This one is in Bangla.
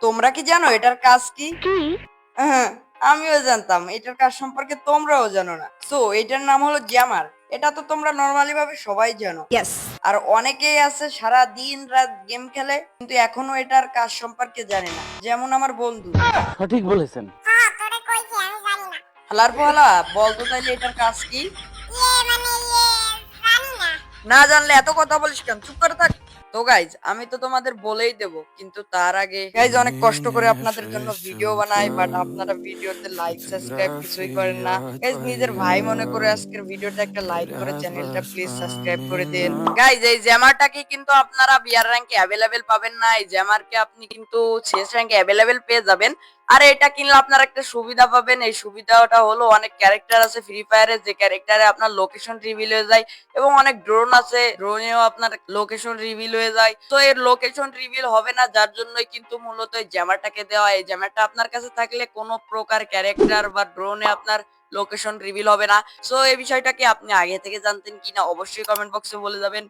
তোমরা কি জানো এটার কাজ কি? হ্যাঁ, আমিও জানতাম এটার কাজ সম্পর্কে, তোমরাও জানো না। সো এটার নাম হলো জ্যামার। এটা তো তোমরা নর্মালি ভাবে সবাই জানো। ইয়েস। আর অনেকেই আছে সারা দিন রাত গেম খেলে কিন্তু এখনো এটার কাজ সম্পর্কে জানে না, যেমন আমার বন্ধু। সঠিক বলেছেন। হালার পালা, বলতো তাইলে এটার কাজ কি? না জানলে এত কথা বলিস কেন, চুপ করে থাক। তো গাইজ আমি তো তোমাদের বলেই দেব, কিন্তু তার আগে গাইজ অনেক কষ্ট করে আপনাদের জন্য ভিডিও বানাই, বাট আপনারা ভিডিওতে লাইক সাবস্ক্রাইব কিছুই করেন না। গাইজ নিজের ভাই মনে করে আজকের ভিডিওটা একটা লাইক করে চ্যানেলটা প্লিজ সাবস্ক্রাইব করে দেন। গাইজ এই জ্যামারটাকে কিন্তু আপনারা বিয়ার র্যাঙ্কে অ্যাভেলেবেল পাবেন না, এই জ্যামারকে আপনি কিন্তু শেষ র্যাঙ্কে অ্যাভেলেবেল পেয়ে যাবেন। আর এটা কিনলে আপনারা একটা সুবিধা পাবেন, এই সুবিধাটা হলো অনেক ক্যারেক্টার আছে ফ্রি ফায়ারে, যে ক্যারেক্টারে আপনার লোকেশন রিভিল হয়ে যায়, এবং অনেক ড্রোন আছে, ড্রোনেও আপনার লোকেশন রিভিল হয়ে যায়। তো এর লোকেশন রিভিল হবে না, যার জন্যই কিন্তু মূলত এই জ্যামারটাকে দেওয়া। এই জ্যামারটা আপনার কাছে থাকলে কোনো প্রকার ক্যারেক্টার বা ড্রোনে আপনার লোকেশন রিভিল হবে না। সো এই বিষয়টাকে আপনি আগে থেকে জানতেন কিনা অবশ্যই কমেন্ট বক্সে বলে যাবেন।